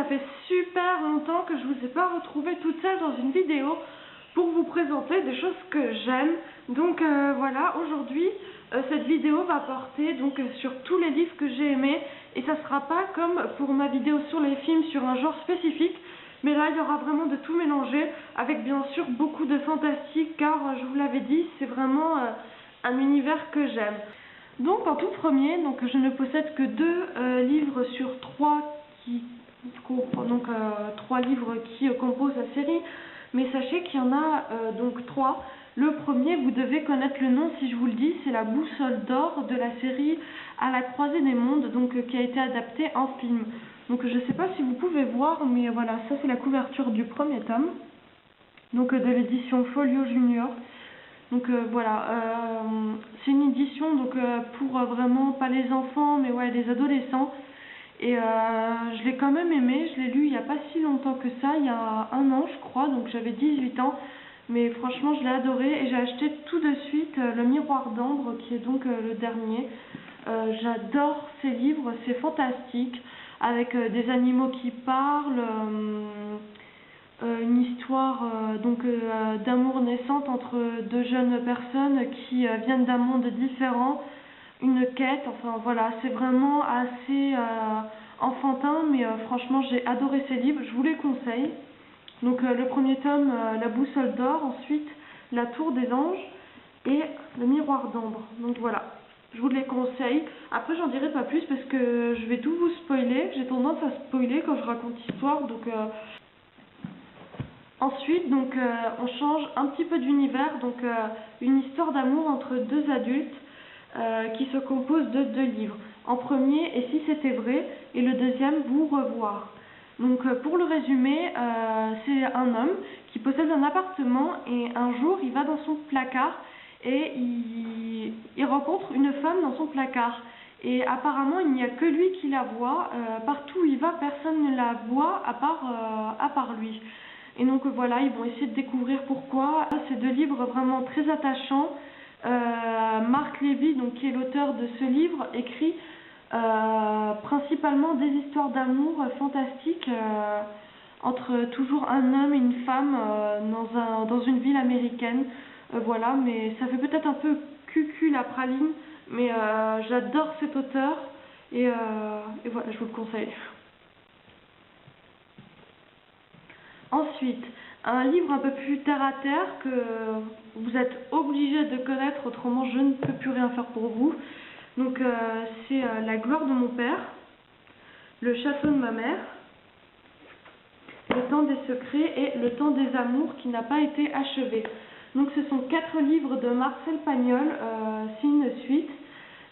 ça fait super longtemps que je vous ai pas retrouvée toute seule dans une vidéo pour vous présenter des choses que j'aime. Donc voilà, aujourd'hui cette vidéo va porter sur tous les livres que j'ai aimés, et ça sera pas comme pour ma vidéo sur les films sur un genre spécifique, mais là il y aura vraiment de tout mélanger, avec bien sûr beaucoup de fantastique, car je vous l'avais dit, c'est vraiment un univers que j'aime. Donc en tout premier, je ne possède que deux livres sur trois trois livres qui composent la série, mais sachez qu'il y en a trois. Le premier, vous devez connaître le nom si je vous le dis, c'est La Boussole d'Or de la série À la croisée des mondes, qui a été adaptée en film. Donc je ne sais pas si vous pouvez voir, mais voilà, ça c'est la couverture du premier tome, de l'édition Folio Junior. C'est une édition pour vraiment pas les enfants, mais ouais, les adolescents. Et je l'ai quand même aimé, je l'ai lu il n'y a pas si longtemps que ça, il y a un an je crois, donc j'avais 18 ans. Mais franchement je l'ai adoré, et j'ai acheté tout de suite Le Miroir d'Ambre, qui est le dernier. J'adore ces livres, c'est fantastique, avec des animaux qui parlent, une histoire d'amour naissante entre deux jeunes personnes qui viennent d'un monde différent, une quête, enfin voilà, c'est vraiment assez enfantin, mais franchement j'ai adoré ces livres, je vous les conseille. Le premier tome, La Boussole d'Or, ensuite La Tour des Anges et Le Miroir d'Ambre. Donc voilà, je vous les conseille. Après j'en dirai pas plus parce que je vais tout vous spoiler, j'ai tendance à spoiler quand je raconte l'histoire, Ensuite, on change un petit peu d'univers, une histoire d'amour entre deux adultes qui se compose de deux livres. En premier, Et si c'était vrai, et le deuxième, Vous revoir. Pour le résumer, c'est un homme qui possède un appartement, et un jour, il va dans son placard et il rencontre une femme dans son placard. Et apparemment, il n'y a que lui qui la voit. Partout où il va, personne ne la voit à part lui. Et voilà, ils vont essayer de découvrir pourquoi. C'est deux livres vraiment très attachants. Marc Lévy, qui est l'auteur de ce livre, écrit principalement des histoires d'amour fantastiques entre toujours un homme et une femme dans une ville américaine. Voilà, mais ça fait peut-être un peu cucu la praline, mais j'adore cet auteur, et voilà, je vous le conseille. Ensuite, un livre un peu plus terre à terre que vous êtes obligé de connaître, autrement je ne peux plus rien faire pour vous. C'est La gloire de mon père, Le château de ma mère, Le temps des secrets et Le temps des amours qui n'a pas été achevé. Ce sont 4 livres de Marcel Pagnol, c'est une suite.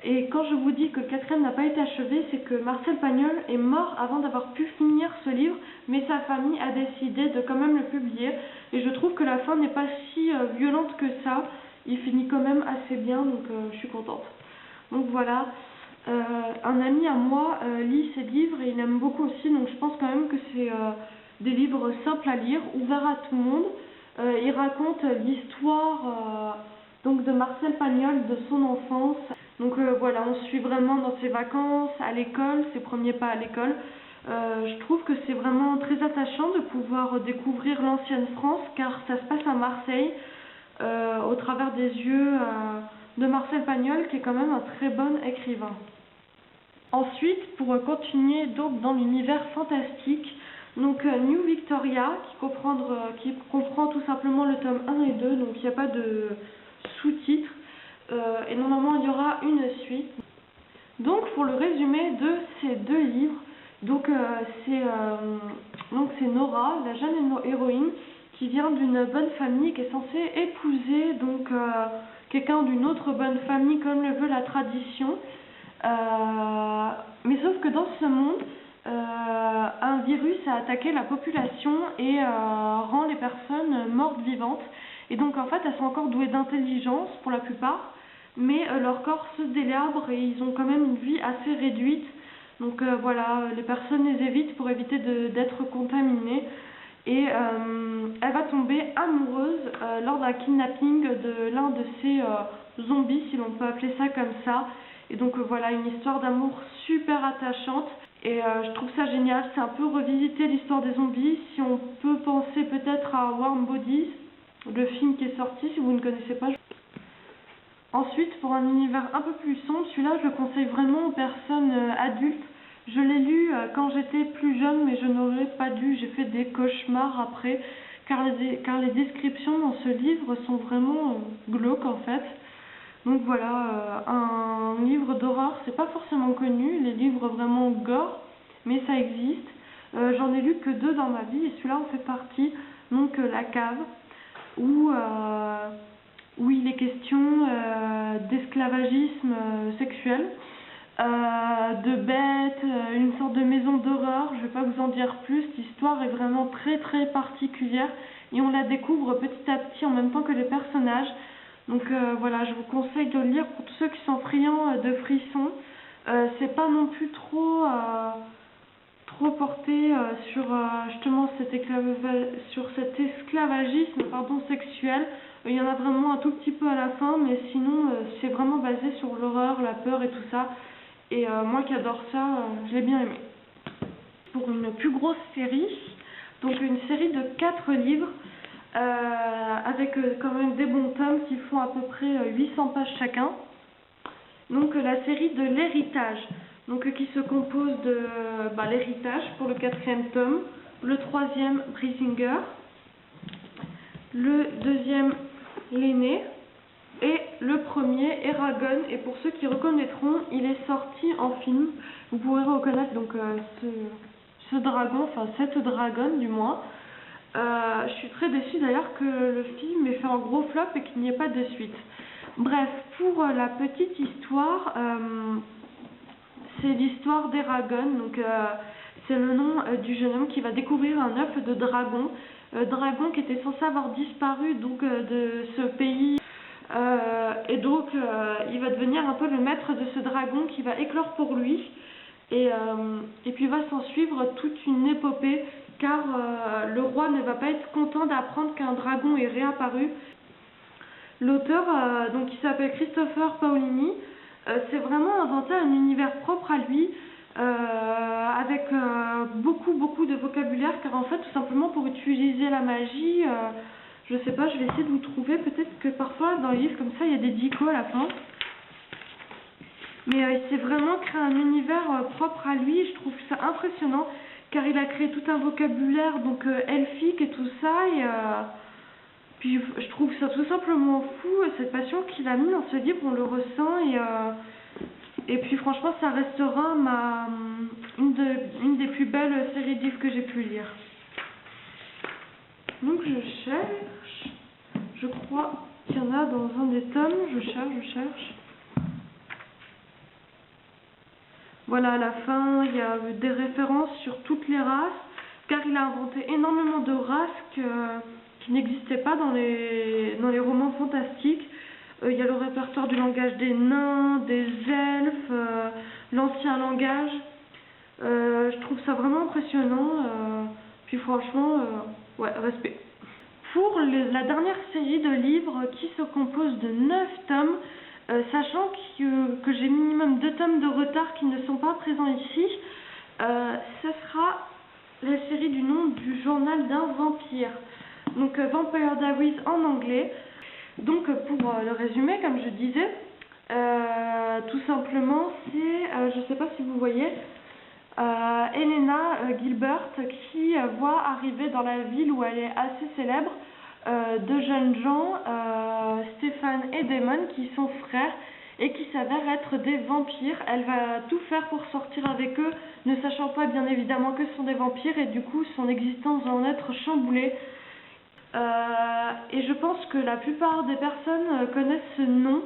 Et quand je vous dis que le quatrième n'a pas été achevé, c'est que Marcel Pagnol est mort avant d'avoir pu finir ce livre, mais sa famille a décidé de quand même le publier. Et je trouve que la fin n'est pas si violente que ça. Il finit quand même assez bien, je suis contente. Voilà, un ami à moi lit ces livres et il aime beaucoup aussi, je pense quand même que c'est des livres simples à lire, ouverts à tout le monde. Il raconte l'histoire de Marcel Pagnol, de son enfance. Voilà, on suit vraiment dans ses vacances, à l'école, ses premiers pas à l'école. Je trouve que c'est vraiment très attachant de pouvoir découvrir l'ancienne France, car ça se passe à Marseille, au travers des yeux de Marcel Pagnol, qui est quand même un très bon écrivain. Ensuite, pour continuer dans l'univers fantastique, New Victoria, qui comprend tout simplement le tome 1 et 2, il n'y a pas de sous-titres. Et normalement il y aura une suite. Pour le résumé de ces deux livres, c'est Nora, la jeune héroïne, qui vient d'une bonne famille, qui est censée épouser quelqu'un d'une autre bonne famille comme le veut la tradition. Mais sauf que dans ce monde, un virus a attaqué la population et rend les personnes mortes vivantes. Et en fait elles sont encore douées d'intelligence pour la plupart, mais leur corps se délabre et ils ont quand même une vie assez réduite. Voilà, les personnes les évitent pour éviter d'être contaminées. Et elle va tomber amoureuse lors d'un kidnapping de l'un de ces zombies, si l'on peut appeler ça comme ça. Et donc voilà, une histoire d'amour super attachante. Et je trouve ça génial, c'est un peu revisiter l'histoire des zombies. Si on peut penser peut-être à Warm Bodies, le film qui est sorti, si vous ne connaissez pas. Ensuite, pour un univers un peu plus sombre, celui-là je le conseille vraiment aux personnes adultes. Je l'ai lu quand j'étais plus jeune, mais je n'aurais pas dû, j'ai fait des cauchemars après, car les descriptions dans ce livre sont vraiment glauques en fait. Donc voilà, un livre d'horreur, c'est pas forcément connu, les livres vraiment gore, mais ça existe. J'en ai lu que 2 dans ma vie, et celui-là en fait partie, donc La Cave, où il est question d'esclavagisme sexuel, de bêtes, une sorte de maison d'horreur. Je ne vais pas vous en dire plus, l'histoire est vraiment très très particulière et on la découvre petit à petit en même temps que les personnages. Donc voilà, je vous conseille de le lire pour tous ceux qui sont friands de frissons. C'est pas non plus trop porté sur justement sur cet esclavagisme sexuel. Il y en a vraiment un tout petit peu à la fin, mais sinon c'est vraiment basé sur l'horreur, la peur et tout ça. Et moi qui adore ça, je l'ai bien aimé. Pour une plus grosse série, donc une série de 4 livres, avec quand même des bons tomes qui font à peu près 800 pages chacun. Donc la série de l'héritage, donc qui se compose de l'héritage pour le 4e tome, le 3e Brisinger, le 2e l'aîné et le 1er Eragon. Et pour ceux qui reconnaîtront, il est sorti en film. Vous pourrez reconnaître donc ce dragon, enfin cette dragonne du moins. Je suis très déçue d'ailleurs que le film ait fait un gros flop et qu'il n'y ait pas de suite. Bref, pour la petite histoire, c'est l'histoire d'Eragon. Donc c'est le nom du jeune homme qui va découvrir un œuf de dragon. Dragon qui était censé avoir disparu donc de ce pays. Et donc il va devenir un peu le maître de ce dragon qui va éclore pour lui. Et puis va s'en suivre toute une épopée, car le roi ne va pas être content d'apprendre qu'un dragon est réapparu. L'auteur, donc qui s'appelle Christopher Paolini, s'est vraiment inventé un univers propre à lui, avec beaucoup de vocabulaire, car en fait tout simplement pour utiliser la magie, je sais pas, je vais essayer de vous trouver, peut-être que parfois dans les livres comme ça il y a des dicos à la fin. Mais il s'est vraiment créé un univers propre à lui, je trouve ça impressionnant, car il a créé tout un vocabulaire donc elfique et tout ça, et puis je trouve ça tout simplement fou, cette passion qu'il a mis dans ce livre, on le ressent, et puis franchement ça restera une des plus belles séries de livres que j'ai pu lire. Donc je cherche, je crois qu'il y en a dans un des tomes, je cherche. Voilà, à la fin, il y a des références sur toutes les races, car il a inventé énormément de races qui n'existaient pas dans les romans fantastiques. Il y a le répertoire du langage des nains, des elfes, l'ancien langage. Je trouve ça vraiment impressionnant. Puis franchement, ouais, respect. Pour la dernière série de livres qui se compose de 9 tomes, sachant que j'ai minimum 2 tomes de retard qui ne sont pas présents ici, ce sera la série du nom du journal d'un vampire, donc Vampire Diaries en anglais. Donc pour le résumer, comme je disais, tout simplement c'est, je ne sais pas si vous voyez, Helena Gilbert qui voit arriver dans la ville où elle est assez célèbre deux jeunes gens, Stéphane et Damon, qui sont frères et qui s'avèrent être des vampires. Elle va tout faire pour sortir avec eux, ne sachant pas bien évidemment que ce sont des vampires, et du coup son existence va en être chamboulée. Et je pense que la plupart des personnes connaissent ce nom,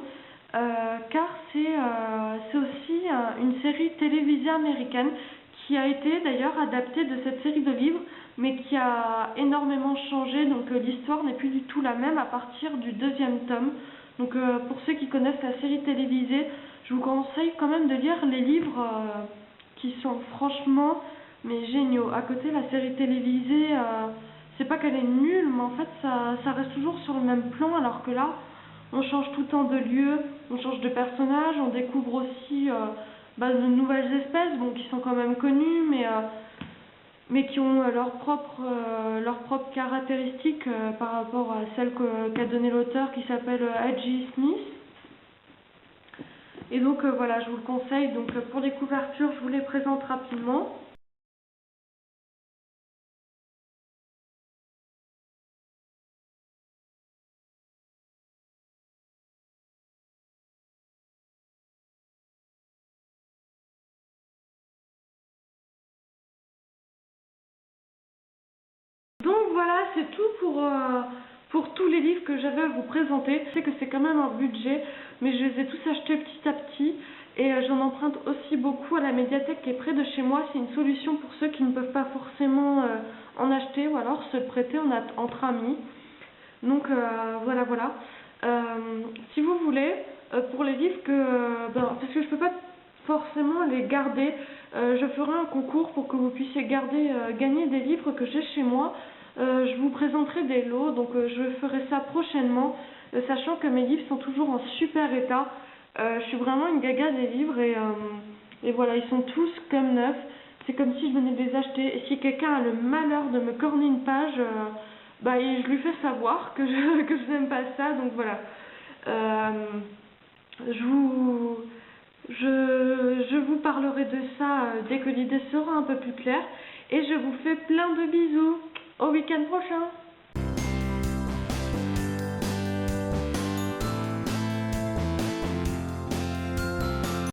car c'est aussi une série télévisée américaine qui a été d'ailleurs adaptée de cette série de livres, mais qui a énormément changé, donc l'histoire n'est plus du tout la même à partir du 2e tome. Donc pour ceux qui connaissent la série télévisée, je vous conseille quand même de lire les livres qui sont franchement mais géniaux. À côté, la série télévisée, c'est pas qu'elle est nulle, mais en fait ça reste toujours sur le même plan, alors que là, On change tout le temps de lieu, on change de personnage, on découvre aussi de nouvelles espèces, bon, qui sont quand même connues, mais qui ont leurs propres caractéristiques par rapport à celles qu'a donné l'auteur qui s'appelle H.G. Smith. Et donc voilà, je vous le conseille. Donc pour les couvertures, je vous les présente rapidement. Donc voilà, c'est tout pour tous les livres que j'avais à vous présenter. Je sais que c'est quand même un budget, mais je les ai tous achetés petit à petit. Et j'en emprunte aussi beaucoup à la médiathèque qui est près de chez moi. C'est une solution pour ceux qui ne peuvent pas forcément en acheter ou alors se le prêter entre amis. Donc voilà. Si vous voulez, pour les livres parce que je peux pas forcément les garder, je ferai un concours pour que vous puissiez gagner des livres que j'ai chez moi. Je vous présenterai des lots, donc je ferai ça prochainement, sachant que mes livres sont toujours en super état. Je suis vraiment une gaga des livres et voilà, ils sont tous comme neufs. C'est comme si je venais de les acheter. Et si quelqu'un a le malheur de me corner une page, et je lui fais savoir que je n'aime pas ça. Donc voilà. Je vous parlerai de ça dès que l'idée sera un peu plus claire. Et je vous fais plein de bisous. Au week-end prochain.